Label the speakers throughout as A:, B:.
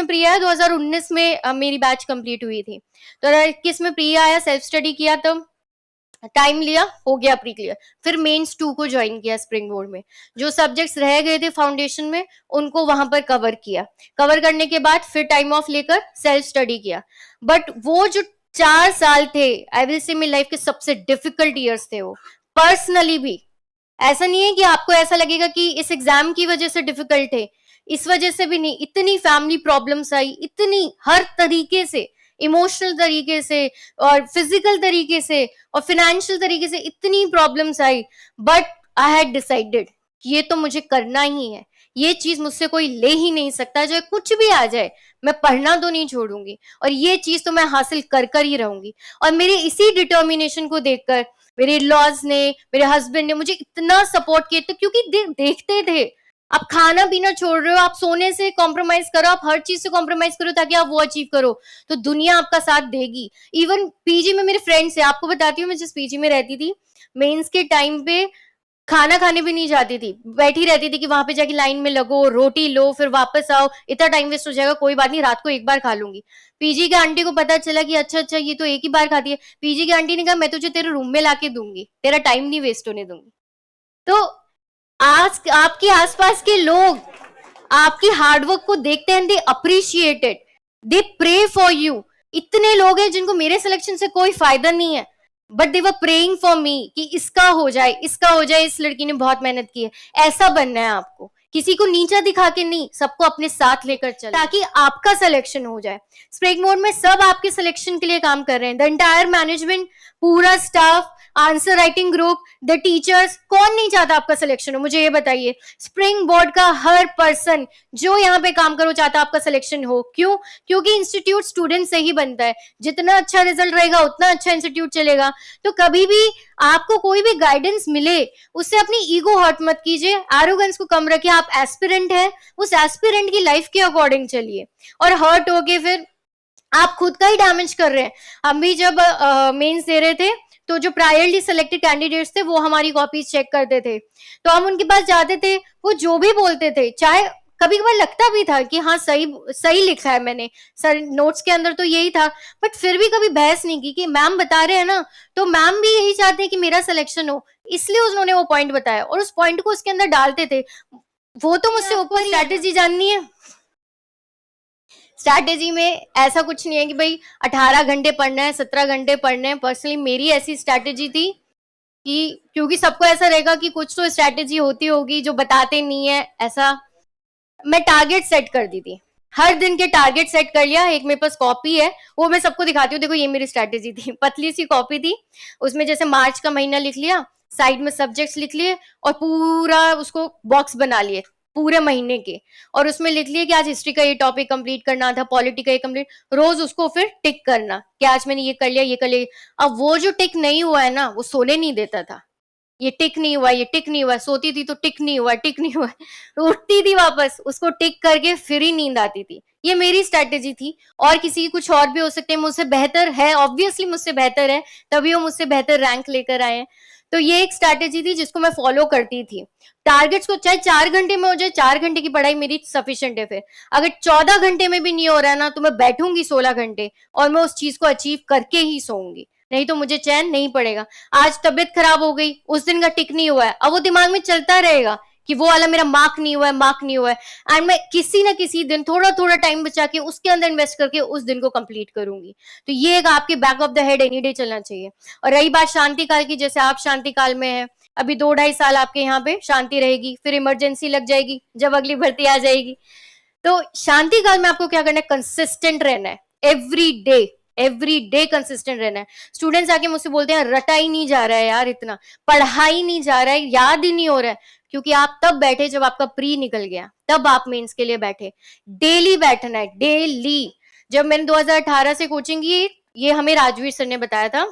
A: Pre आया 2019 में, मेरी बैच कंप्लीट हुई थी। 2021 में प्री आया, सेल्फ स्टडी किया, तब टाइम लिया, हो गया प्री क्लियर। फिर मेंस 2 को ज्वाइन किया स्प्रिंग बोर्ड में। जो सब्जेक्ट्स रह गए थे फाउंडेशन में उनको वहां पर कवर किया। कवर करने के बाद फिर टाइम ऑफ लेकर सेल्फ स्टडी किया। बट वो जो 4 साल थे, आई विल से मेरी लाइफ के सबसे डिफिकल्ट ईयर्स थे वो, पर्सनली भी। ऐसा नहीं है कि आपको ऐसा लगेगा कि इस एग्जाम की वजह से डिफिकल्ट है, इस वजह से भी नहीं। इतनी फैमिली प्रॉब्लम्स आई, इतनी हर तरीके से, इमोशनल तरीके से और फिजिकल तरीके से और फाइनेंशियल तरीके से इतनी problems I. But I had decided कि ये तो मुझे करना ही है, ये चीज मुझसे कोई ले ही नहीं सकता, चाहे कुछ भी आ जाए मैं पढ़ना तो नहीं छोड़ूंगी, और ये चीज तो मैं हासिल कर कर ही रहूंगी। और मेरे इसी डिटर्मिनेशन को देखकर मेरे लॉज ने, मेरे हस्बैंड ने मुझे इतना सपोर्ट किया था, क्योंकि देखते थे आप खाना पीना छोड़ रहे हो, आप सोने से कॉम्प्रोमाइज करो, आप हर चीज से कॉम्प्रोमाइज करो ताकि आप वो अचीव करो, तो दुनिया आपका साथ देगी। इवन पीजी में मेरे फ्रेंड्स है, आपको बताती हूँ, मैं जिस पीजी में रहती थी, मेंस के टाइम पे खाना खाने भी नहीं जाती थी, बैठी रहती थी कि वहां पे जाके लाइन में लगो, रोटी लो, फिर वापस आओ, इतना टाइम वेस्ट हो जाएगा, कोई बात नहीं, रात को एक बार खा लूंगी। पीजी के आंटी को पता चला कि अच्छा अच्छा ये तो एक ही बार खाती है। पीजी की आंटी ने कहा मैं तुझे तेरे रूम में लाके दूंगी, तेरा टाइम नहीं वेस्ट होने दूंगी। तो आज आपके आसपास के लोग आपकी हार्डवर्क को देखते हैं, they appreciate it, they pray for you. इतने लोग हैं जिनको मेरे सिलेक्शन से कोई फायदा नहीं है, but they were praying for me कि इसका हो जाए, इसका हो जाए, इस लड़की ने बहुत मेहनत की है। ऐसा बनना है आपको, किसी को नीचा दिखा के नहीं, सबको अपने साथ लेकर चले, ताकि आपका सिलेक्शन हो जाए। स्प्रिंग बोर्ड में सब आपके सिलेक्शन के लिए काम कर रहे हैं, द एंटायर मैनेजमेंट, पूरा staff, answer writing group, the teachers. कौन नहीं चाहता आपका सिलेक्शन हो, मुझे ये बताइए। स्प्रिंग बोर्ड का हर पर्सन जो यहाँ पे काम करो चाहता आपका सिलेक्शन हो। क्यों? क्योंकि इंस्टीट्यूट स्टूडेंट से ही बनता है, जितना अच्छा रिजल्ट रहेगा उतना अच्छा इंस्टीट्यूट चलेगा। तो कभी भी आपको कोई भी गाइडेंस मिले उससे अपनी ईगो हर्ट मत कीजिए, एरोगेंस को कम रखिए। आप एस्पिरेंट है, उस एस्पिरेंट की लाइफ के अकॉर्डिंग चलिए, और हर्ट होके फिर आप खुद का ही डैमेज कर रहे हैं। हम भी जब मेंस दे रहे थे तो जो प्रायरली सिलेक्टेड कैंडिडेट्स थे वो हमारी कॉपीज चेक करते थे, तो हम उनके पास जाते थे, वो जो भी बोलते थे, चाहे कभी कभार लगता भी था कि हाँ सही सही लिखा है मैंने, सर नोट्स के अंदर तो यही था, बट फिर भी कभी बहस नहीं की कि मैम बता रहे हैं ना, तो मैम भी यही चाहते हैं कि मेरा सिलेक्शन हो, इसलिए उन्होंने वो पॉइंट बताया और उस पॉइंट को उसके अंदर डालते थे। वो तो मुझसे ऊपर स्ट्रैटेजी जाननी है। स्ट्रैटेजी में ऐसा कुछ नहीं है कि भाई 18 घंटे पढ़ना है, 17 घंटे पढ़ने हैं। पर्सनली मेरी ऐसी स्ट्रैटेजी थी कि क्योंकि सबको ऐसा रहेगा कि कुछ तो स्ट्रैटेजी होती होगी जो बताते नहीं है, ऐसा मैं टारगेट सेट कर दी थी। हर दिन के टारगेट सेट कर लिया। एक मेरे पास कॉपी है, वो मैं सबको दिखाती हूँ, देखो ये मेरी स्ट्रैटेजी थी। पतली सी कॉपी थी, उसमें जैसे मार्च का महीना लिख लिया, साइड में सब्जेक्ट्स लिख लिए और पूरा उसको बॉक्स बना लिए पूरे महीने के, और उसमें लिख लिए कि आज हिस्ट्री का ये टॉपिक कंप्लीट करना था, पॉलिटी का ये कंप्लीट, रोज उसको फिर टिक करना कि आज मैंने ये कर लिया, ये कर लिया। अब वो जो टिक नहीं हुआ है ना, वो सोने नहीं देता था। ये टिक नहीं हुआ, ये टिक नहीं हुआ, सोती थी तो टिक नहीं हुआ, टिक नहीं हुआ, उठती थी वापस, उसको टिक करके फिर ही नींद आती थी। ये मेरी स्ट्रैटेजी थी। और किसी की कुछ और भी हो सकते हैं, मुझसे बेहतर है, ऑब्वियसली मुझसे बेहतर है, तभी वो मुझसे बेहतर रैंक लेकर आए हैं। तो ये एक स्ट्रैटेजी थी जिसको मैं फॉलो करती थी। टारगेट्स को चाहे 4 घंटे में हो जाए, 4 घंटे की पढ़ाई मेरी सफिशिएंट है। फिर अगर 14 घंटे में भी नहीं हो रहा है ना, तो मैं बैठूंगी 16 घंटे और मैं उस चीज को अचीव करके ही सोऊंगी, नहीं तो मुझे चैन नहीं पड़ेगा। आज तबीयत खराब हो गई, उस दिन का टिक नहीं हुआ है, अब वो दिमाग में चलता रहेगा कि वो वाला मेरा मार्क नहीं हुआ है, मार्क नहीं हुआ है, एंड मैं किसी ना किसी दिन थोड़ा थोड़ा टाइम बचा के उसके अंदर इन्वेस्ट करके उस दिन को कंप्लीट करूंगी। तो ये एक आपके back of the head any day चलना चाहिए। और रही बात शांति काल की, जैसे आप शांति काल में है, अभी 2-2.5 साल आपके यहाँ पे शांति रहेगी, फिर इमरजेंसी लग जाएगी जब अगली भर्ती आ जाएगी। तो शांति काल में आपको क्या करना है, कंसिस्टेंट रहना है, एवरी डे कंसिस्टेंट रहना है। स्टूडेंट्स आके मुझसे बोलते हैं रटा ही नहीं जा रहा है यार, इतना पढ़ा ही नहीं जा रहा है, याद ही नहीं हो रहा है, क्योंकि आप तब बैठे जब आपका प्री निकल गया, तब आप मेंस के लिए बैठे। डेली बैठना है, डेली। जब मैंने 2018 से कोचिंग की, ये हमें राजवीर सर ने बताया था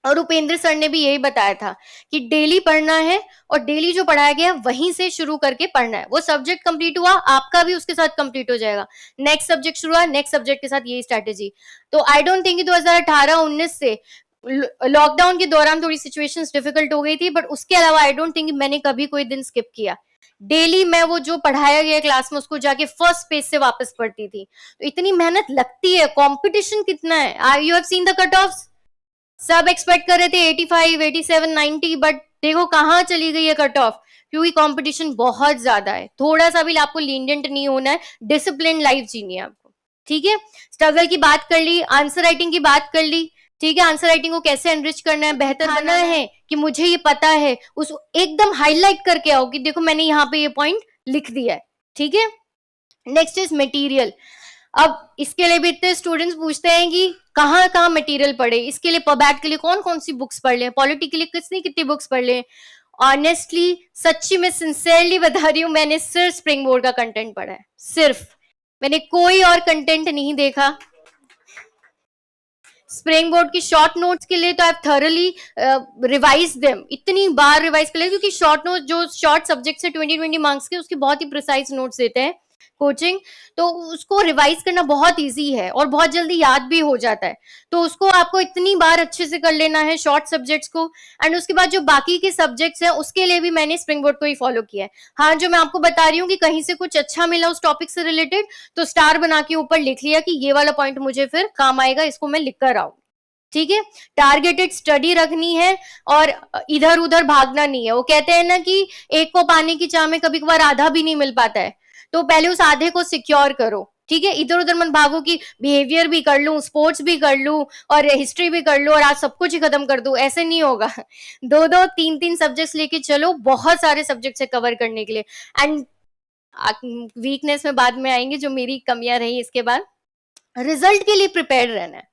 A: और उपेंद्र सर ने भी यही बताया था कि डेली पढ़ना है, और डेली जो पढ़ाया गया वहीं से शुरू करके पढ़ना है। वो सब्जेक्ट कंप्लीट हुआ, आपका भी उसके साथ कंप्लीट हो जाएगा। नेक्स्ट सब्जेक्ट शुरू हुआ, नेक्स्ट सब्जेक्ट के साथ यही स्ट्रैटेजी। तो आई डोंट थिंक 2018-19 से लॉकडाउन के दौरान थोड़ी सिचुएशंस डिफिकल्ट हो गई थी, बट उसके अलावा आई डोंट थिंक मैंने कभी कोई दिन स्किप किया। डेली मैं वो जो पढ़ाया गया क्लास में उसको जाके फर्स्ट पेज से वापस पढ़ती थी। तो इतनी मेहनत लगती है, कंपटीशन कितना है। You have seen the cut off, सब एक्सपेक्ट कर रहे थे 85, 87, 90, बट देखो कहाँ चली गई है कट ऑफ, क्योंकि कंपटीशन बहुत ज्यादा है। थोड़ा सा भी आपको लीनियंट नहीं होना है, डिसिप्लिन लाइफ जीनी है आपको, ठीक है। स्ट्रगल की बात कर ली, आंसर राइटिंग की बात कर ली, ठीक है। आंसर राइटिंग को कैसे एनरिच करना है, बेहतर बनाना है कि मुझे ये पता है, उस एकदम हाईलाइट करके आओ कि देखो मैंने यहाँ पे ये पॉइंट लिख दिया है, ठीक है। Next is material. अब इसके लिए भी इतने स्टूडेंट्स पूछते हैं कि कहाँ कहाँ मटेरियल पढ़े, इसके लिए पबैट के लिए कौन कौन सी बुक्स पढ़ ले, पॉलिटी के लिए कितनी कितनी बुक्स पढ़ ले। ऑनेस्टली, सच्ची में सिंसियरली बता रही हूँ, मैंने सिर्फ स्प्रिंग बोर्ड का कंटेंट पढ़ा है, सिर्फ। मैंने कोई और कंटेंट नहीं देखा। स्प्रिंग बोर्ड की शॉर्ट नोट्स के लिए तो आई थॉरली रिवाइज देम, इतनी बार रिवाइज कर लिया, क्योंकि शॉर्ट नोट्स जो शॉर्ट सब्जेक्ट से 20-20 मार्क्स के, उसके बहुत ही प्रिसाइज नोट्स देते हैं कोचिंग, तो उसको रिवाइज करना बहुत इजी है और बहुत जल्दी याद भी हो जाता है। तो उसको आपको इतनी बार अच्छे से कर लेना है शॉर्ट सब्जेक्ट्स को। एंड उसके बाद जो बाकी के सब्जेक्ट्स हैं उसके लिए भी मैंने स्प्रिंग बोर्ड को ही फॉलो किया है। हाँ, जो मैं आपको बता रही हूँ कि कहीं से कुछ अच्छा मिला उस टॉपिक से रिलेटेड, तो स्टार बना के ऊपर लिख लिया कि ये वाला पॉइंट मुझे फिर काम आएगा, इसको मैं लिख कर आऊँ, ठीक है। टारगेटेड स्टडी रखनी है और इधर उधर भागना नहीं है। वो कहते हैं ना कि एक को पानी की चाह में कभी कभार आधा भी नहीं मिल पाता है, तो पहले उस आधे को सिक्योर करो, ठीक है। इधर उधर मत भागो कि बिहेवियर भी कर लूं, स्पोर्ट्स भी कर लूं और हिस्ट्री भी कर लूं और आज सब कुछ ही खत्म कर दूं, ऐसे नहीं होगा। दो दो तीन तीन सब्जेक्ट्स लेके चलो, बहुत सारे सब्जेक्ट्स है कवर करने के लिए। एंड वीकनेस में बाद में आएंगे, जो मेरी कमियां रही इसके बाद। रिजल्ट के लिए प्रिपेयर रहना है,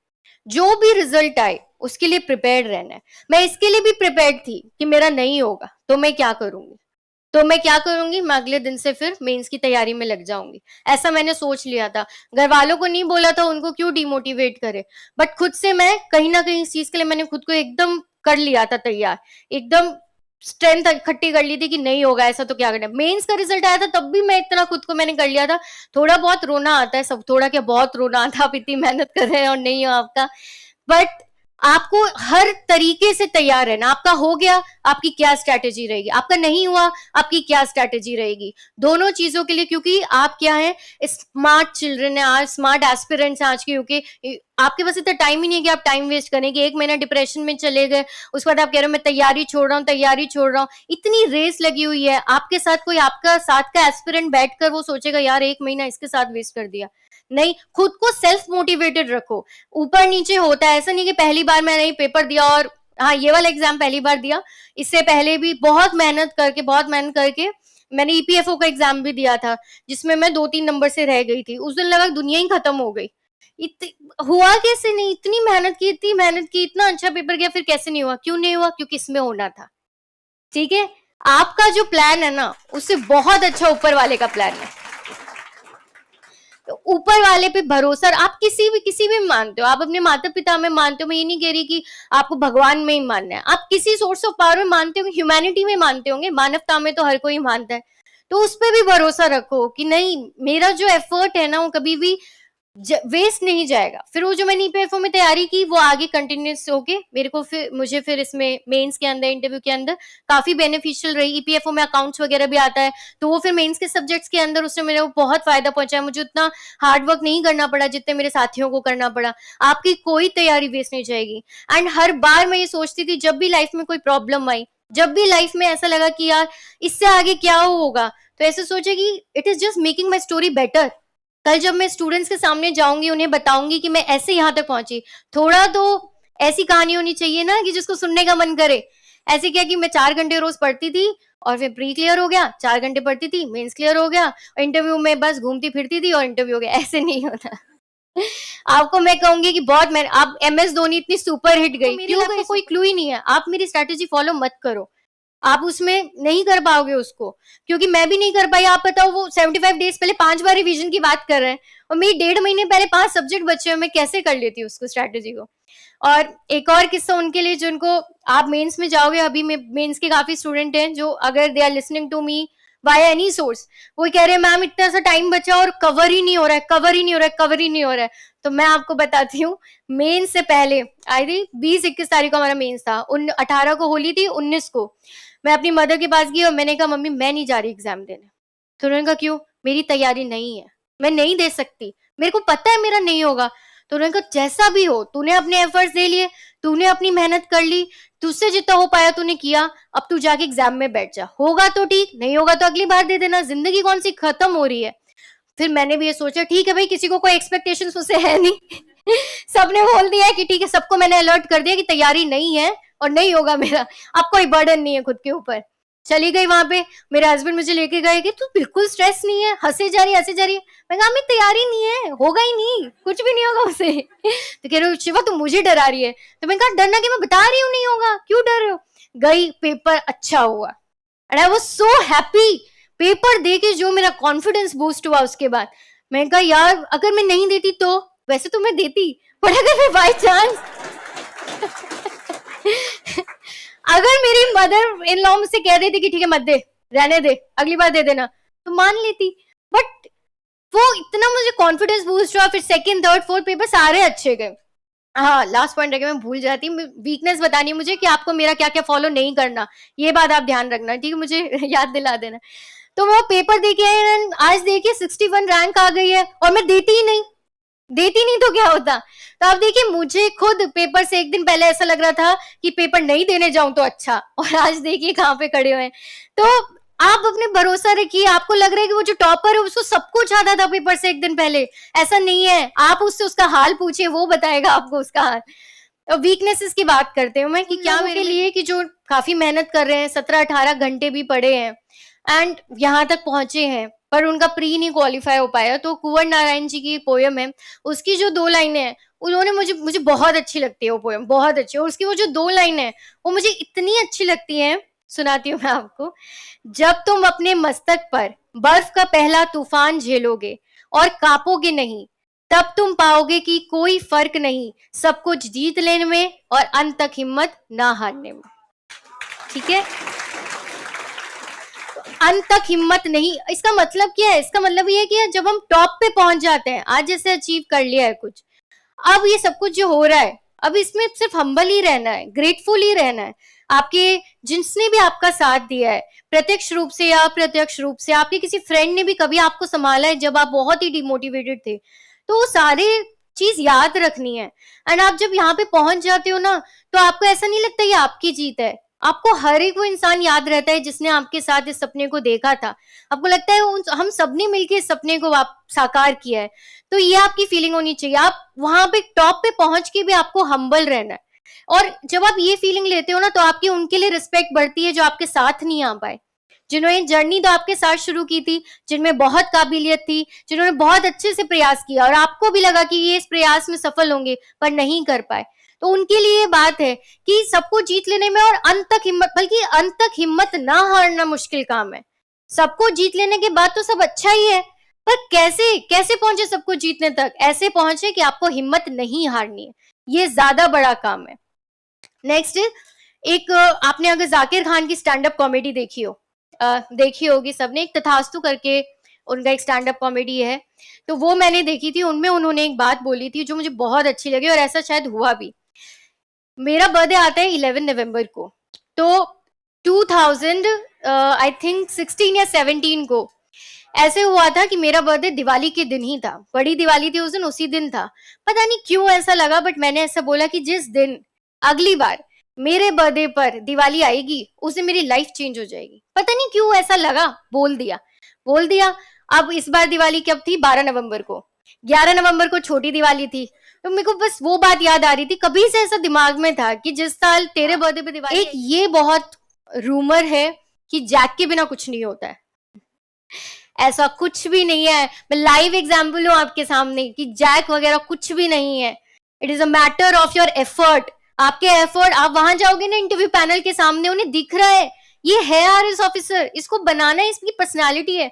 A: जो भी रिजल्ट आए उसके लिए प्रिपेयर्ड रहना है। मैं इसके लिए भी प्रिपेयर्ड थी कि मेरा नहीं होगा तो मैं क्या करूंगी, मैं अगले दिन से फिर मेंस की तैयारी में लग जाऊंगी, ऐसा मैंने सोच लिया था। घर वालों को नहीं बोला था, उनको क्यों डिमोटिवेट करे, बट खुद से मैं कहीं ना कहीं इस चीज के लिए मैंने खुद को एकदम कर लिया था तैयार, एकदम स्ट्रेंथ इकट्ठी कर ली थी कि नहीं होगा ऐसा तो क्या करना है। मेंस का रिजल्ट आया था तब भी मैं इतना खुद को मैंने कर लिया था। थोड़ा बहुत रोना आता है, सब थोड़ा क्या बहुत रोना आता है, आप इतनी मेहनत कर रहे हैं और नहीं हो आपका, बट आपको हर तरीके से तैयार रहना। आपका हो गया, आपकी क्या स्ट्रैटेजी रहेगी, आपका नहीं हुआ, आपकी क्या स्ट्रैटेजी रहेगी, दोनों चीजों के लिए। क्योंकि आप क्या है, स्मार्ट चिल्ड्रन है, आज स्मार्ट एस्पिरेंट्स आज के, क्योंकि आपके पास इतना टाइम ही नहीं है कि आप टाइम वेस्ट करें कि 1 महीना डिप्रेशन में चले गए, उसके बाद आप कह रहे हो मैं तैयारी छोड़ रहा हूँ। इतनी रेस लगी हुई है आपके साथ, कोई आपका साथ का एस्पिरेंट बैठकर वो सोचेगा यार 1 महीना इसके साथ वेस्ट कर दिया, नहीं। खुद को सेल्फ मोटिवेटेड रखो, ऊपर नीचे होता है, ऐसा नहीं कि पहली बार मैंने पेपर दिया और हाँ ये वाला एग्जाम पहली बार दिया, इससे पहले भी बहुत मेहनत करके मैंने ईपीएफओ का एग्जाम भी दिया था, जिसमें मैं 2-3 नंबर से रह गई थी। उस दिन लगा दुनिया ही खत्म हो गई। हुआ कैसे नहीं, इतनी मेहनत की, इतना अच्छा पेपर गया, फिर कैसे नहीं हुआ, क्यों नहीं हुआ, क्योंकि इसमें होना था, ठीक है। आपका जो प्लान है ना, उससे बहुत अच्छा ऊपर वाले का प्लान है। तो ऊपर वाले पे भरोसा, आप किसी भी मानते हो, आप अपने माता पिता में मानते हो, मैं ये नहीं कह रही कि आपको भगवान में ही मानना है, आप किसी सोर्स ऑफ पावर में मानते हो, ह्यूमैनिटी में मानते होंगे, मानवता में तो हर कोई मानता है, तो उस पर भी भरोसा रखो कि नहीं मेरा जो एफर्ट है ना वो कभी भी वेस्ट नहीं जाएगा। फिर वो जो मैंने ईपीएफओ में तैयारी की वो आगे कंटिन्यूस होके मुझे फिर इसमें मेंस के अंदर, इंटरव्यू के अंदर काफी बेनिफिशियल रही। ईपीएफओ में अकाउंट्स वगैरह भी आता है, तो वो फिर मेंस के सब्जेक्ट्स के अंदर उसने मेरे को बहुत फायदा पहुंचाया। मुझे उतना हार्ड वर्क नहीं करना पड़ा जितने मेरे साथियों को करना पड़ा। आपकी कोई तैयारी वेस्ट नहीं जाएगी। एंड हर बार मैं ये सोचती थी, जब भी लाइफ में कोई प्रॉब्लम आई, जब भी लाइफ में ऐसा लगा कि यार इससे आगे क्या होगा, तो ऐसे सोचे कि it is just making my story better. कल जब मैं स्टूडेंट्स के सामने जाऊंगी, उन्हें बताऊंगी कि मैं ऐसे यहाँ तक पहुंची, थोड़ा तो ऐसी कहानी होनी चाहिए ना कि जिसको सुनने का मन करे। ऐसे क्या कि मैं 4 घंटे रोज पढ़ती थी और फिर प्री क्लियर हो गया, 4 घंटे पढ़ती थी, मेंस क्लियर हो गया, इंटरव्यू में बस घूमती फिरती थी और इंटरव्यू हो गया, ऐसे नहीं होता। आपको मैं कहूंगी कि आप MS धोनी इतनी सुपर हिट गई, क्यों आपको कोई क्लू ही नहीं है, आप मेरी स्ट्रैटेजी फॉलो मत करो, आप उसमें नहीं कर पाओगे उसको, क्योंकि मैं भी नहीं कर पाई। आप बताओ, वो 75 डेज पहले 5 बार रिवीजन की बात कर रहे हैं और मेरी 1.5 महीने पहले 5 सब्जेक्ट बचे हुए, मैं कैसे कर लेती उसको स्ट्रैटेजी को। और एक और किस्सा उनके लिए जिनको, आप मेंस में जाओगे, अभी मेंस के काफी स्टूडेंट हैं जो अगर they are listening to me, by any source. वो कह रहे हैं मैम इतना सा टाइम बचा और कवर ही नहीं हो रहा है, कवर ही नहीं हो रहा है, कवर ही नहीं हो रहा है। तो मैं आपको बताती हूँ, मेन से पहले आई थी 20-21 तारीख को हमारा मेंस था, 18 को होली थी, 19 को मैं अपनी मदर के पास गई और मैंने कहा मम्मी मैं नहीं जा रही एग्जाम देने। तो उन्होंने कहा क्यों? मेरी तैयारी नहीं है, मैं नहीं दे सकती, मेरे को पता है मेरा नहीं होगा। तो उन्होंने कहा जैसा भी हो, तूने अपने एफर्ट्स दे लिए, तूने अपनी मेहनत कर ली, तुझसे जितना हो पाया तूने किया, अब तू जाके एग्जाम में बैठ जा, होगा तो ठीक, नहीं होगा तो अगली बार दे देना, जिंदगी कौन सी खत्म हो रही है। फिर मैंने भी ये सोचा ठीक है भाई, किसी को कोई एक्सपेक्टेशन मुझसे है नहीं सबने बोल दिया है कि ठीक है, सबको मैंने अलर्ट कर दिया कि तैयारी नहीं है और नहीं होगा मेरा, अब कोई बर्डन नहीं है खुद के ऊपर। चली गई वहां पे, मेरे हस्बैंड मुझे लेके गए कि तू बिल्कुल स्ट्रेस नहीं है, हंसे जा रही है, हंसे जा रही है। मैं कहा मेरी तैयारी नहीं है, होगा ही नहीं, कुछ भी नहीं होगा उसे तो कह रहे हो शिवा तू मुझे डरा रही है। तो मैंने कहा डरना कि मैं बता रही हूँ नहीं होगा, क्यों डर रहे हो। गई, पेपर अच्छा हुआ and I was so happy. Paper दे के जो मेरा कॉन्फिडेंस बूस्ट हुआ उसके बाद, मैंने कहा यार अगर मैं नहीं देती तो, वैसे तो मैं देती, पर अगर मैं बाई चांस अगर मेरी मदर इन लॉ मुझसे कह देती कि ठीक है मत दे, रहने दे, अगली बार दे देना, तो मान लेती। बट वो इतना मुझे कॉन्फिडेंस बूस्ट हुआ, फिर सेकंड थर्ड फोर्थ पेपर सारे अच्छे गए। हाँ, लास्ट पॉइंट रह गया, मैं भूल जाती, वीकनेस बतानी है मुझे कि आपको मेरा क्या क्या फॉलो नहीं करना, ये बात आप ध्यान रखना, ठीक है, मुझे याद दिला देना। तो मैं पेपर दे के आई, आज देखिए 61 रैंक आ गई है और मैं देती ही नहीं, देती नहीं तो क्या होता। तो आप देखिए मुझे खुद पेपर से एक दिन पहले ऐसा लग रहा था कि पेपर नहीं देने जाऊं तो अच्छा, और आज देखिए कहाँ पे खड़े हुए हैं। तो आप अपने भरोसा रखिए, आपको लग रहा है कि वो जो टॉपर है उसको सब कुछ आता था पेपर से एक दिन पहले, ऐसा नहीं है। आप उससे उसका हाल पूछिए, वो बताएगा आपको उसका हाल। तो वीकनेसेस की बात करते हैं मैं कि क्या मेरे लिए कि जो काफी मेहनत कर रहे हैं, 17-18 घंटे भी पढ़े हैं एंड यहाँ तक पहुंचे हैं, पर उनका प्री नहीं क्वालिफाई हो पाया। तो कुंवर नारायण जी की पोयम है, उसकी जो 2 लाइनें हैं, उन्होंने मुझे बहुत अच्छी लगती है वो पोयम, बहुत अच्छी। और उसकी वो जो 2 लाइनें हैं वो मुझे इतनी अच्छी लगती हैं, सुनाती हूँ मैं आपको। जब तुम अपने मस्तक पर बर्फ का पहला तूफान झेलोगे और कांपोगे नहीं, तब तुम पाओगे कि कोई फर्क नहीं सब कुछ जीत लेने में और अंत तक हिम्मत ना हारने में। ठीक है, अंत तक हिम्मत नहीं, इसका मतलब क्या है? इसका मतलब ये है कि जब हम टॉप पे पहुंच जाते हैं, आज जैसे अचीव कर लिया है कुछ, अब ये सब कुछ जो हो रहा है, अब इसमें सिर्फ हम्बल ही रहना है, ग्रेटफुल ही रहना है। आपके जिसने भी आपका साथ दिया है, प्रत्यक्ष रूप से या अप्रत्यक्ष रूप से, आपके किसी फ्रेंड ने भी कभी आपको संभाला है जब आप बहुत ही डिमोटिवेटेड थे, तो वो सारे चीज याद रखनी है। एंड आप जब यहाँ पे पहुंच जाते हो ना, तो आपको ऐसा नहीं लगता ये आपकी जीत है, आपको हर एक वो इंसान याद रहता है जिसने आपके साथ इस सपने को देखा था। आपको लगता है हम सबने मिलकर इस सपने को साकार किया है। तो ये आपकी फीलिंग होनी चाहिए। आप वहां पे टॉप पे पहुंच के भी आपको हम्बल रहना है। और जब आप ये फीलिंग लेते हो ना, तो आपकी उनके लिए रिस्पेक्ट बढ़ती है जो आपके साथ नहीं आ पाए, जिन्होंने जर्नी तो आपके साथ शुरू की थी, जिनमें बहुत काबिलियत थी, जिन्होंने बहुत अच्छे से प्रयास किया और आपको भी लगा कि ये इस प्रयास में सफल होंगे, पर नहीं कर पाए। तो उनके लिए ये बात है कि सबको जीत लेने में और अंत तक हिम्मत, बल्कि अंत तक हिम्मत ना हारना मुश्किल काम है। सबको जीत लेने के बाद तो सब अच्छा ही है, पर कैसे कैसे पहुंचे सबको जीतने तक? ऐसे पहुंचे कि आपको हिम्मत नहीं हारनी है, ये ज्यादा बड़ा काम है। नेक्स्ट, एक आपने अगर जाकिर खान की स्टैंड अप कॉमेडी देखी हो, देखी होगी सबने, एक तथास्तु करके उनका एक स्टैंड अप कॉमेडी है, तो वो मैंने देखी थी। उनमें उन्होंने एक बात बोली थी जो मुझे बहुत अच्छी लगी और ऐसा शायद हुआ भी। मेरा बर्थडे आता है 11 नवंबर को, तो 2000 आई थिंक 16 या 17 को ऐसे हुआ था कि मेरा बर्थडे दिवाली के दिन ही था, बड़ी दिवाली थी उस दिन, उसी दिन था। पता नहीं क्यों ऐसा लगा, बट मैंने ऐसा बोला कि जिस दिन अगली बार मेरे बर्थडे पर दिवाली आएगी उस दिन मेरी लाइफ चेंज हो जाएगी। पता नहीं क्यों ऐसा लगा, बोल दिया। अब इस बार दिवाली कब थी? 12 नवंबर को। 11 नवंबर को छोटी दिवाली थी, तो मेरे को बस वो बात याद आ रही थी, कभी से ऐसा दिमाग में था कि जिस साल तेरे बर्थडे पे दिवाली। एक ये बहुत रूमर है कि जैक के बिना कुछ नहीं होता है, ऐसा कुछ भी नहीं है। मैं लाइव एग्जाम्पल हूं आपके सामने कि जैक वगैरह कुछ भी नहीं है। It is a matter of your effort. आपके एफर्ट, आप वहां जाओगे ना इंटरव्यू पैनल के सामने, उन्हें दिख रहा है ये है आरएस ऑफिसर, इसको बनाना है, इसकी पर्सनालिटी है।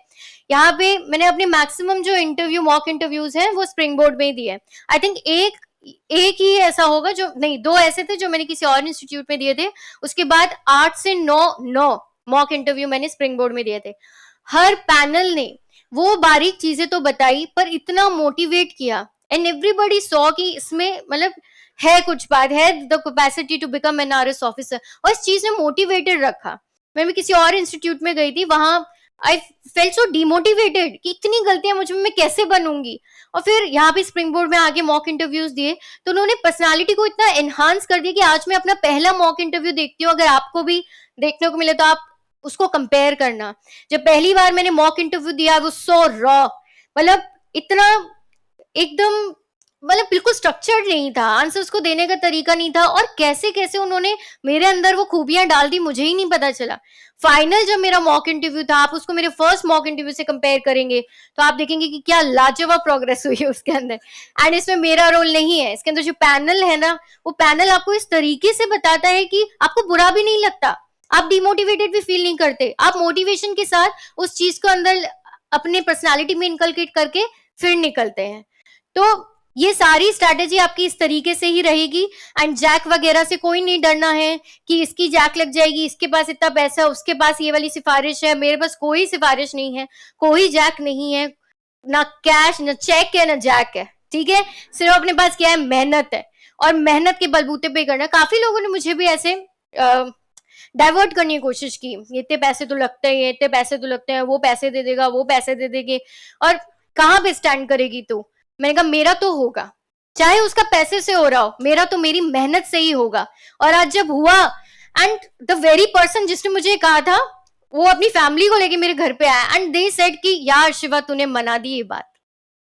A: यहाँ पे मैंने अपने मैक्सिमम जो इंटरव्यू, मॉक इंटरव्यूज हैं, वो स्प्रिंग बोर्ड में ही दिए। आई थिंक एक ही ऐसा होगा जो नहीं, 2 ऐसे थे जो मैंने किसी और इंस्टीट्यूट में दिए थे। उसके बाद 8 से 9 मॉक इंटरव्यू मैंने स्प्रिंग बोर्ड में दिए थे। हर पैनल ने वो बारीक चीजें तो बताई पर इतना मोटिवेट किया एंड एवरीबडी सॉ कि इसमें मतलब है कुछ बात, है the capacity to become an RS officer, और इस चीज ने मोटिवेटेड रखा। मैं भी किसी और इंस्टीट्यूट में गई थी, वहां आई फेल्ट सो डिमोटिवेटेड कि इतनी गलतियां मुझ में, मैं कैसे बनूंगी। और फिर यहाँ पे स्प्रिंग बोर्ड में आगे मॉक इंटरव्यूज दिए तो उन्होंने पर्सनालिटी को इतना एनहांस कर दिया कि आज मैं अपना पहला मॉक इंटरव्यू देखती हूँ, अगर आपको भी देखने को मिले तो आप उसको कंपेयर करना। जब पहली बार मैंने मॉक इंटरव्यू दिया वो सो रॉ, मतलब इतना एकदम मतलब बिल्कुल स्ट्रक्चर्ड नहीं था, आंसर्स को देने का तरीका नहीं था, और कैसे कैसे उन्होंने मेरे अंदर वो खूबियां डाल दी मुझे ही नहीं पता चला। फाइनल जब मेरा मॉक इंटरव्यू था, आप उसको मेरे फर्स्ट मॉक इंटरव्यू से कंपेयर करेंगे तो आप देखेंगे कि क्या लाजवाब प्रोग्रेस हुई है उसके अंदर। एंड इसमें मेरा रोल नहीं है, इसके अंदर जो पैनल है ना, वो पैनल आपको इस तरीके से बताता है कि आपको बुरा भी नहीं लगता, आप डिमोटिवेटेड भी फील नहीं करते, आप मोटिवेशन के साथ उस चीज को अंदर अपने पर्सनालिटी में इनकलकेट करके फिर निकलते हैं। तो ये सारी स्ट्रैटेजी आपकी इस तरीके से ही रहेगी। एंड जैक वगैरह से कोई नहीं डरना है कि इसकी जैक लग जाएगी, इसके पास इतना पैसा, उसके पास ये वाली सिफारिश है, मेरे पास कोई सिफारिश नहीं है, कोई जैक नहीं है, ना कैश ना चेक है ना जैक है, ठीक है। सिर्फ अपने पास क्या है, मेहनत है, और मेहनत के बलबूते पे करना। काफी लोगों ने मुझे भी ऐसे डाइवर्ट करने की कोशिश की, इतने पैसे तो लगते हैं, इतने पैसे तो लगते हैं, वो पैसे दे देगा, वो पैसे दे देंगे, और कहाँ पे स्टैंड करेगी तू। मैंने कहा मेरा तो होगा, चाहे उसका पैसे से हो रहा हो, मेरा तो मेरी मेहनत से ही होगा। और आज जब हुआ, एंड द वेरी पर्सन जिसने मुझे कहा था वो अपनी फैमिली को लेके मेरे घर पे आया एंड दे सेड कि यार शिवा तूने मना दी ये बात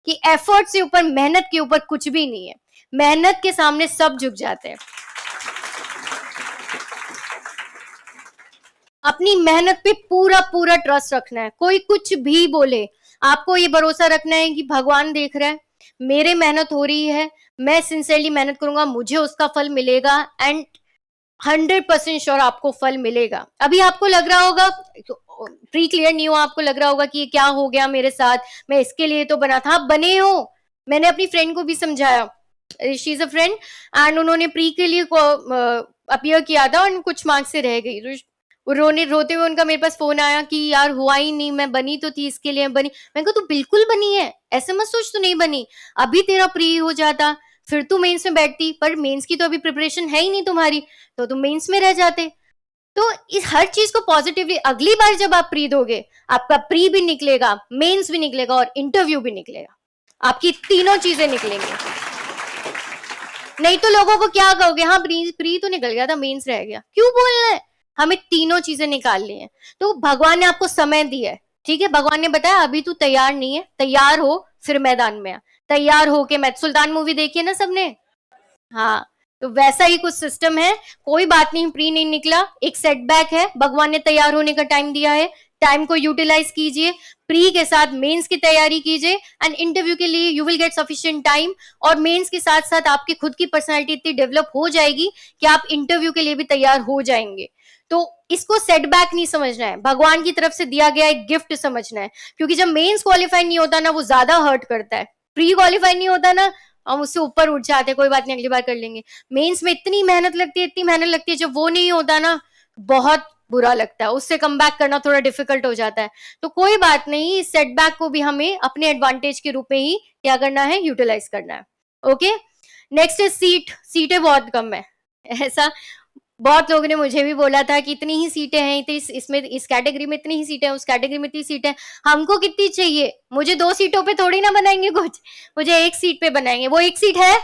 A: कि एफर्ट से ऊपर, मेहनत के ऊपर कुछ भी नहीं है, मेहनत के सामने सब झुक जाते हैं। अपनी मेहनत पे पूरा पूरा ट्रस्ट रखना है, कोई कुछ भी बोले आपको ये भरोसा रखना है कि भगवान देख रहा है, मेरे मेहनत हो रही है, मैं सिंसियरली मेहनत करूंगा, मुझे उसका फल मिलेगा, एंड 100% श्योर आपको फल मिलेगा। अभी आपको लग रहा होगा, प्री क्लियर नहीं हुआ, आपको लग रहा होगा कि ये क्या हो गया मेरे साथ, मैं इसके लिए तो बना था, आप बने हो। मैंने अपनी फ्रेंड को भी समझाया, she is a friend, and उन्होंने प्री के लिए अपीयर किया था और कुछ मार्क्स से रह गई, रोते हुए उनका मेरे पास फोन आया कि यार हुआ ही नहीं, मैं बनी तो थी इसके लिए बनी। मैं कहा तू बिल्कुल बनी है, ऐसे मत सोच तू नहीं बनी, अभी तेरा प्री हो जाता फिर तू मेंस में बैठती, पर मेंस की तो अभी प्रिपरेशन है ही नहीं तुम्हारी, तो तुम मेंस में रह जाते। तो इस हर चीज को पॉजिटिवली, अगली बार जब आप प्री दोगे आपका प्री भी निकलेगा, मेंस भी निकलेगा और इंटरव्यू भी निकलेगा, आपकी तीनों चीजें निकलेंगी। नहीं तो लोगों को क्या कहोगे, हाँ प्री तो निकल गया था, मेंस रह गया, क्यों बोलना है, हमें तीनों चीजें निकालनी है। तो भगवान ने आपको समय दिया है, ठीक है, भगवान ने बताया अभी तू तैयार नहीं है, तैयार हो फिर मैदान में आ, तैयार हो के, मैं सुल्तान मूवी देखी है ना सबने, हाँ, तो वैसा ही कुछ सिस्टम है। कोई बात नहीं, प्री नहीं निकला, एक सेटबैक है, भगवान ने तैयार होने का टाइम दिया है, टाइम को यूटिलाइज कीजिए, प्री के साथ मेंस की तैयारी कीजिए, एंड इंटरव्यू के लिए you will get sufficient time, और मेंस के साथ साथ आपकी खुद की पर्सनालिटी इतनी डेवलप हो जाएगी कि आप इंटरव्यू के लिए भी तैयार हो जाएंगे। तो इसको सेटबैक नहीं समझना है, भगवान की तरफ से दिया गया एक गिफ्ट समझना है, क्योंकि जब मेंस क्वालिफाई नहीं होता ना वो ज्यादा हर्ट करता है, प्री क्वालिफाई नहीं होता ना हम उससे ऊपर उठ जाते हैं, कोई बात नहीं अगली बार कर लेंगे। मेंस में इतनी मेहनत लगती है, इतनी मेहनत लगती है, जब वो नहीं होता ना बहुत बुरा लगता है, उससे कम बैक करना थोड़ा डिफिकल्ट हो जाता है। तो कोई बात नहीं, इस सेटबैक को भी हमें अपने एडवांटेज के रूप में ही क्या करना है, यूटिलाइज करना है। ओके, नेक्स्ट है सीटें बहुत कम है, ऐसा बहुत लोगों ने मुझे भी बोला था कि इतनी ही सीटें हैं, इसमें इस कैटेगरी में इतनी ही सीटें हैं, उस कैटेगरी में इतनी सीटें हैं, हमको कितनी चाहिए, मुझे 2 सीटों पे थोड़ी ना बनाएंगे कुछ, मुझे 1 सीट पे बनाएंगे। वो 1 सीट है,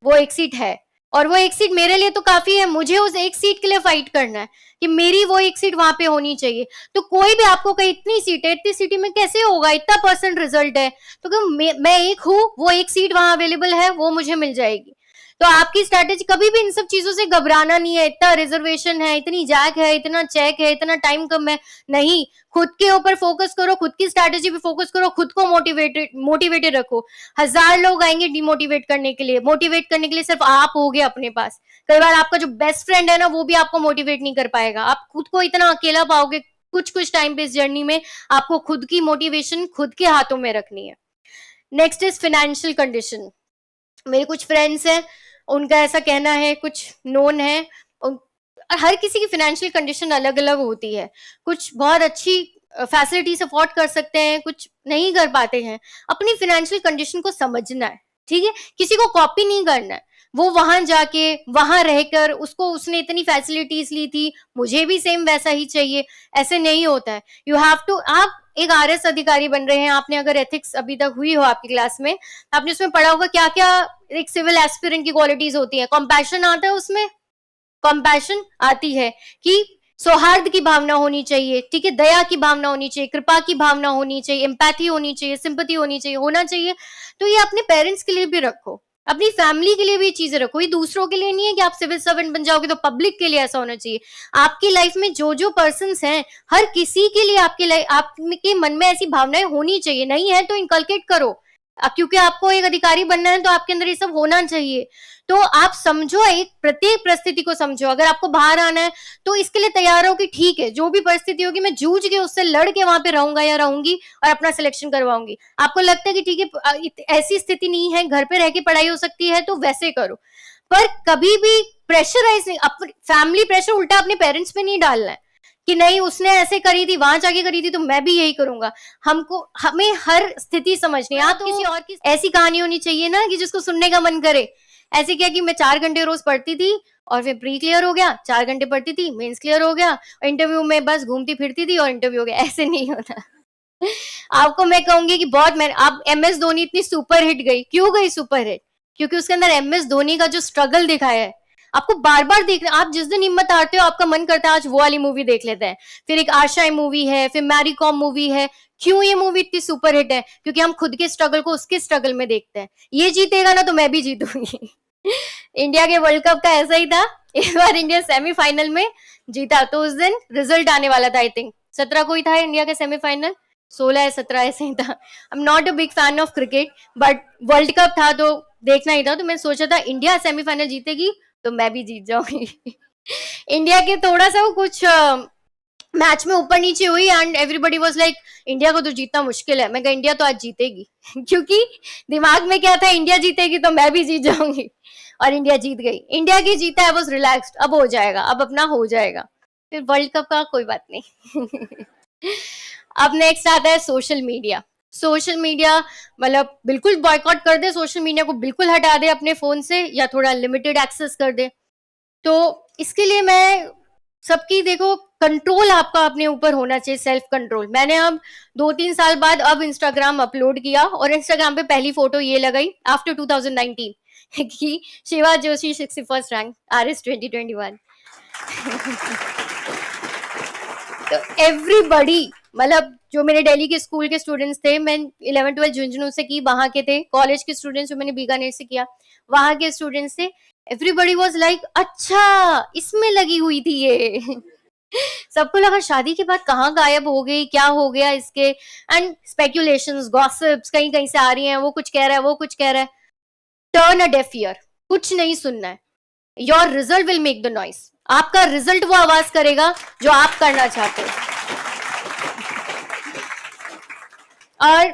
A: वो 1 सीट है, और वो 1 सीट मेरे लिए तो काफी है, मुझे उस 1 सीट के लिए फाइट करना है कि मेरी वो 1 सीट वहां पे होनी चाहिए। तो कोई भी आपको कहे इतनी सीट है, इतनी सीटें में कैसे होगा, इतना परसेंट रिजल्ट है, तो मैं एक हूँ, वो 1 सीट वहां अवेलेबल है, वो मुझे मिल जाएगी। तो आपकी स्ट्रैटेजी कभी भी इन सब चीजों से घबराना नहीं है, इतना रिजर्वेशन है, इतनी जैक है, इतना चेक है, इतना टाइम कम है, नहीं, खुद के ऊपर फोकस करो, खुद की स्ट्रैटेजी पे फोकस करो, खुद को मोटिवेटेड रखो। 1000 लोग आएंगे डिमोटिवेट करने के लिए, मोटिवेट करने के लिए सिर्फ आप होगे अपने पास। कई बार आपका जो बेस्ट फ्रेंड है ना वो भी आपको मोटिवेट नहीं कर पाएगा, आप खुद को इतना अकेला पाओगे कुछ टाइम पे इस जर्नी में, आपको खुद की मोटिवेशन खुद के हाथों में रखनी है। Next is financial condition. मेरे कुछ फ्रेंड्स हैं, उनका ऐसा कहना है, कुछ नोन है, हर किसी की फाइनेंशियल कंडीशन अलग अलग होती है, कुछ बहुत अच्छी फैसिलिटीज अफोर्ड कर सकते हैं, कुछ नहीं कर पाते हैं, अपनी फाइनेंशियल कंडीशन को समझना है, ठीक है। किसी को कॉपी नहीं करना है, वो वहां जाके वहां रहकर उसको उसने इतनी फैसिलिटीज ली थी, मुझे भी सेम वैसा ही चाहिए, ऐसे नहीं होता है। यू हैव टू, आप एक आरएस अधिकारी बन रहे हैं, आपने अगर एथिक्स अभी तक हुई हो आपकी क्लास में, आपने उसमें पढ़ा होगा क्या क्या एक सिविल एस्पिरेंट की क्वालिटीज होती है। कंपैशन आता है उसमें, कंपैशन आती है कि सौहार्द की भावना होनी चाहिए, ठीक है, दया की भावना होनी चाहिए, कृपा की भावना होनी चाहिए, एम्पैथी होनी चाहिए, सिंपैथी होनी चाहिए, होना चाहिए। तो ये अपने पेरेंट्स के लिए भी रखो, अपनी फैमिली के लिए भी चीजें रखो। ये दूसरों के लिए नहीं है कि आप सिविल सर्वेंट बन जाओगे तो पब्लिक के लिए ऐसा होना चाहिए। आपकी लाइफ में जो जो पर्सन्स हैं, हर किसी के लिए आपके मन में ऐसी भावनाएं होनी चाहिए। नहीं है तो इनकलकेट करो, क्योंकि आपको एक अधिकारी बनना है तो आपके अंदर ये सब होना चाहिए। तो आप समझो, एक प्रत्येक परिस्थिति को समझो। अगर आपको बाहर आना है तो इसके लिए तैयार हो कि ठीक है, जो भी परिस्थिति होगी मैं जूझ के उससे लड़ के वहां पे रहूंगा या रहूंगी और अपना सिलेक्शन करवाऊंगी। आपको लगता है कि ठीक है ऐसी स्थिति नहीं है, घर पे रह के पढ़ाई हो सकती है, तो वैसे करो। पर कभी भी प्रेशराइज नहीं, फैमिली प्रेशर उल्टा अपने पेरेंट्स पे नहीं डालना है कि नहीं उसने ऐसे करी थी, वहां जाके करी थी, तो मैं भी यही करूंगा। हमें हर स्थिति समझनी है। आप किसी और की ऐसी कहानी होनी चाहिए ना कि जिसको सुनने का मन करे। ऐसे क्या कि मैं 4 घंटे रोज पढ़ती थी और फिर प्री क्लियर हो गया, 4 घंटे पढ़ती थी, मेंस क्लियर हो गया, और इंटरव्यू में बस घूमती फिरती थी और इंटरव्यू हो गया। ऐसे नहीं होता। आपको मैं कहूंगी कि बहुत आप MS धोनी इतनी सुपर हिट गई, क्यों गई सुपर हिट? क्योंकि उसके अंदर MS धोनी का जो स्ट्रगल दिखाया है, आपको बार बार देखना। आप जिस दिन हिम्मत हारते हो, आपका मन करता है आज वो वाली मूवी देख लेते हैं। फिर एक आशाएं मूवी है, फिर मैरी कॉम मूवी है। क्यों ये मूवी इतनी सुपर हिट है? क्योंकि हम खुद के स्ट्रगल को उसके स्ट्रगल में देखते हैं। ये जीतेगा ना तो मैं भी जीतूंगी। इंडिया के वर्ल्ड कप का ऐसा ही था। इस बार इंडिया सेमीफाइनल में जीता, तो उस दिन रिजल्ट आने वाला था। आई थिंक 17 को ही था इंडिया का सेमीफाइनल, 16 या 17 ऐसे ही था। I am not a big fan of cricket, but world cup था तो देखना ही था। तो मैं सोचा था इंडिया सेमीफाइनल जीतेगी तो मैं भी जीत जाऊंगी। इंडिया के थोड़ा सा कुछ मैच में ऊपर नीचे हुई and everybody was like India को तो जीतना मुश्किल है। मैं कहा इंडिया तो आज जीतेगी। क्योंकि दिमाग में क्या था, इंडिया जीतेगी तो मैं भी जीत जाऊंगी, और इंडिया जीत गई। इंडिया की जीता है, बस रिलैक्स्ड, अब हो जाएगा, अब अपना हो जाएगा। फिर वर्ल्ड कप का कोई बात नहीं। अब नेक्स्ट आता है सोशल मीडिया। सोशल मीडिया मतलब बिल्कुल बॉयकॉट कर दे, सोशल मीडिया को बिल्कुल हटा दे अपने फोन से, या थोड़ा लिमिटेड एक्सेस कर दे। तो इसके लिए मैं सबकी देखो, कंट्रोल आपका अपने ऊपर होना चाहिए, सेल्फ कंट्रोल। मैंने अब 2-3 साल बाद अब इंस्टाग्राम अपलोड किया, और इंस्टाग्राम पे पहली फोटो ये लगाई आफ्टर 2019 कि Shiva Joshi 61st rank RS 2021। तो एवरीबडी, मतलब जो मेरे दिल्ली के स्कूल के स्टूडेंट्स थे, मैं 11th-12th झुंझुनू से की, वहां के थे। कॉलेज के स्टूडेंट्स जो मैंने बीकानेर से किया, वहां के स्टूडेंट्स थे। एवरीबडी वाज लाइक अच्छा इसमें लगी हुई थी ये। सबको लगा शादी के बाद कहाँ गायब हो गई, क्या हो गया इसके। एंड स्पेक्यूलेशंस, गॉसिप्स कहीं कहीं से आ रही हैं, वो कुछ कह रहा है, वो कुछ कह रहा है। टर्न अ डेफ ईयर, कुछ नहीं सुनना है। Your result will make the noise. आपका रिजल्ट वो आवाज करेगा जो आप करना चाहते हो। और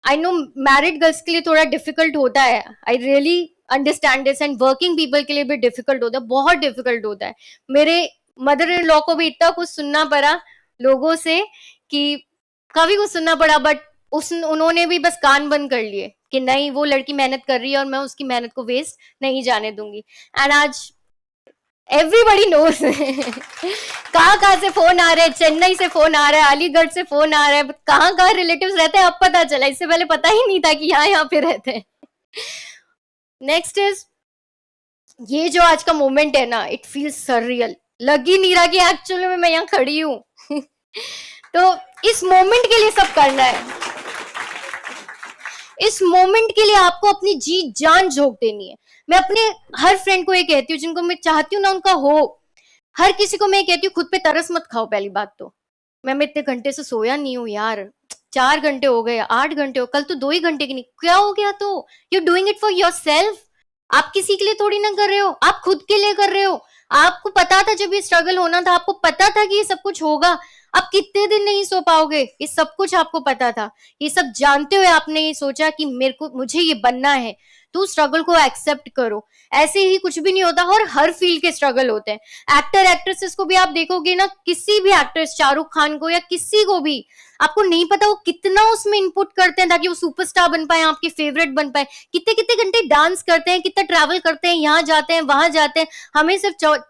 A: आई नो मैरिड गर्ल्स के लिए थोड़ा डिफिकल्ट होता है, I really understand this, and working people के लिए भी डिफिकल्ट होता है, बहुत डिफिकल्ट होता है। मेरे मदर इन लॉ को भी इतना कुछ सुनना पड़ा लोगों से कि काफी कुछ सुनना पड़ा, बट उन्होंने भी बस कान बंद कर लिए कि नहीं, वो लड़की मेहनत कर रही है और मैं उसकी मेहनत को वेस्ट नहीं जाने दूंगी। एंड आज एवरीबडी नोज। कहाँ से फोन आ रहे हैं, चेन्नई से फोन आ रहा है, अलीगढ़ से फोन आ रहा है, कहाँ रिलेटिव्स रहते हैं अब पता चला, इससे पहले पता ही नहीं था कि यहाँ पे रहते हैं। नेक्स्ट इज ये जो आज का मोमेंट है ना, इट फील्स सररियल। लग ही नहीं रहा कि एक्चुअली में मैं यहाँ खड़ी हूँ। तो इस मोमेंट के लिए सब करना है। इस मोमेंट के लिए आपको अपनी जी जान झोंक देनी है। मैं अपने हर फ्रेंड को ये कहती हूँ जिनको मैं चाहती हूँ ना उनका हो, हर किसी को मैं कहती हूँ खुद पे तरस मत खाओ। पहली बात तो मैं इतने घंटे से सोया नहीं हूँ यार, 4 घंटे हो गए, 8 घंटे हो, कल तो 2 ही घंटे की नहीं, क्या हो गया? तो you doing it for your self. आप किसी के लिए थोड़ी ना कर रहे हो, आप खुद के लिए कर रहे हो। आपको पता था जब ये स्ट्रगल होना था, आपको पता था कि ये सब कुछ होगा। आप कितने दिन नहीं सो पाओगे, ये सब कुछ आपको पता था। ये सब जानते हुए आपने ये सोचा कि मुझे ये बनना है। तो स्ट्रगल को एक्सेप्ट करो। ऐसे ही कुछ भी नहीं होता और हर फील्ड के स्ट्रगल होते हैं। एक्टर एक्ट्रेसेस को भी आप देखोगे ना, किसी भी एक्ट्रेस, शाहरुख खान को या किसी को भी, आपको नहीं पता वो कितना उसमें इनपुट करते हैं ताकि वो सुपरस्टार बन पाए, आपके फेवरेट बन पाए। कितने कितने घंटे डांस करते हैं, कितना ट्रैवल करते हैं, यहाँ जाते हैं वहां जाते हैं। हमें सिर्फ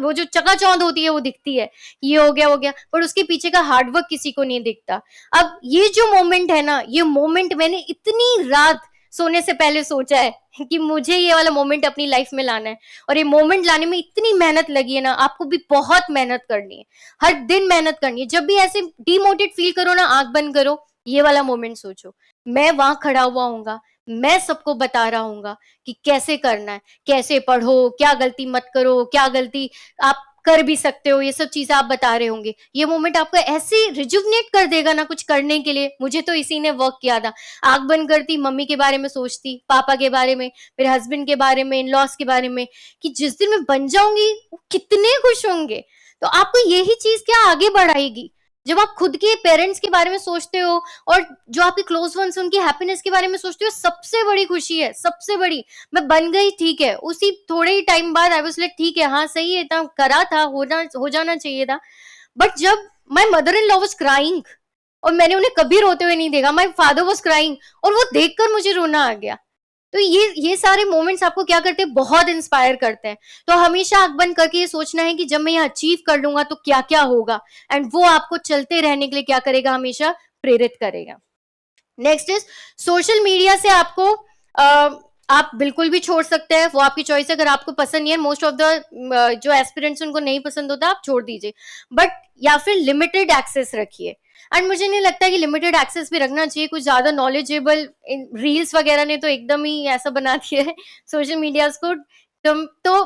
A: वो जो चकाचौंध होती है वो दिखती है, ये हो गया वो गया, पर उसके पीछे का हार्डवर्क किसी को नहीं दिखता। अब ये जो मोमेंट है ना, ये मोमेंट मैंने इतनी रात सोने से पहले सोचा है कि मुझे ये वाला मोमेंट अपनी लाइफ में लाना है। और ये मोमेंट लाने में इतनी मेहनत लगी है ना, आपको भी बहुत मेहनत करनी है, हर दिन मेहनत करनी है। जब भी ऐसे डिमोटिवेट फील करो ना, आंख बंद करो, ये वाला मोमेंट सोचो, मैं वहां खड़ा हुआ हूँगा, मैं सबको बता रहा हूँगा कि कैसे करना है, कैसे पढ़ो, क्या गलती मत करो, क्या गलती आप कर भी सकते हो, ये सब चीजें आप बता रहे होंगे। ये मोमेंट आपको ऐसे रिजुवनेट कर देगा ना कुछ करने के लिए। मुझे तो इसी ने वर्क किया था। आंख बंद करती, मम्मी के बारे में सोचती, पापा के बारे में, मेरे हस्बैंड के बारे में, इन लॉस के बारे में, कि जिस दिन मैं बन जाऊंगी वो कितने खुश होंगे। तो आपको यही चीज क्या आगे बढ़ाएगी, जब आप खुद के पेरेंट्स के बारे में सोचते हो और जो आपके क्लोज वंस उनकी हैप्पीनेस के बारे में सोचते हो, सबसे बड़ी खुशी है, सबसे बड़ी। मैं बन गई, ठीक है, उसी थोड़े ही टाइम बाद आई वाज लाइक ठीक है, हाँ सही है, इतना करा था, हो जाना चाहिए था। बट जब my mother in law was crying, और मैंने उन्हें कभी रोते हुए नहीं देखा, माय फादर वाज क्राइंग, और वो देखकर मुझे रोना आ गया। तो ये सारे मोमेंट्स आपको क्या करते हैं, बहुत इंस्पायर करते हैं। तो हमेशा आंख बंद करके ये सोचना है कि जब मैं ये अचीव कर लूंगा तो क्या क्या होगा, एंड वो आपको चलते रहने के लिए क्या करेगा, हमेशा प्रेरित करेगा। नेक्स्ट इज सोशल मीडिया से आपको आप बिल्कुल भी छोड़ सकते हैं, वो आपकी चॉइस है। अगर आपको पसंद नहीं है, मोस्ट ऑफ द जो एस्पिरेंट्स उनको नहीं पसंद होता, आप छोड़ दीजिए, बट या फिर लिमिटेड एक्सेस रखिए। एंड मुझे नहीं लगता कि लिमिटेड एक्सेस भी रखना चाहिए, कुछ ज्यादा नॉलेजेबल रील्स वगैरह ने तो एकदम ही ऐसा बना दिया है सोशल मीडिया को। तो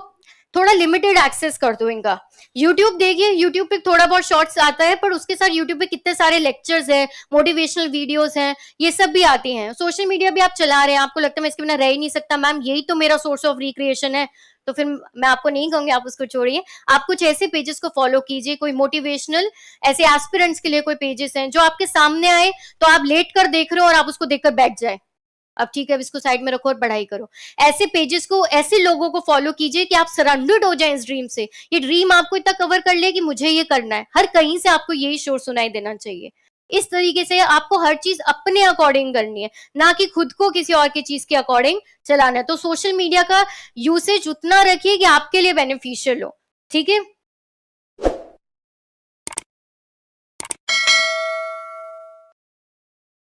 A: थोड़ा लिमिटेड एक्सेस कर दो इनका। यूट्यूब देखिए, यूट्यूब पे थोड़ा बहुत शॉर्ट्स आता है, पर उसके साथ यूट्यूब पे कितने सारे लेक्चर्स हैं, मोटिवेशनल वीडियोस हैं, ये सब भी आती हैं। सोशल मीडिया भी आप चला रहे हैं, आपको लगता है मैं इसके बिना रह ही नहीं सकता, मैम यही तो मेरा सोर्स ऑफ रिक्रिएशन है, तो फिर मैं आपको नहीं कहूंगी आप उसको छोड़िए। आप कुछ ऐसे पेजेस को फॉलो कीजिए, कोई मोटिवेशनल, ऐसे एस्पिरेंट्स के लिए कोई पेजेस हैं जो आपके सामने आए तो आप लेट कर देख रहे हो और आप उसको देखकर बैठ जाए, अब ठीक है, अब इसको साइड में रखो और पढ़ाई करो। ऐसे पेजेस को, ऐसे लोगों को फॉलो कीजिए कि आप सराउंडेड हो जाए इस ड्रीम से। ये ड्रीम आपको इतना कवर कर ले कि मुझे ये करना है, हर कहीं से आपको यही शोर सुनाई देना चाहिए। इस तरीके से आपको हर चीज अपने अकॉर्डिंग करनी है, ना कि खुद को किसी और की चीज के अकॉर्डिंग चलाना है। तो सोशल मीडिया का यूसेज उतना रखिए कि आपके लिए बेनिफिशियल हो, ठीक है।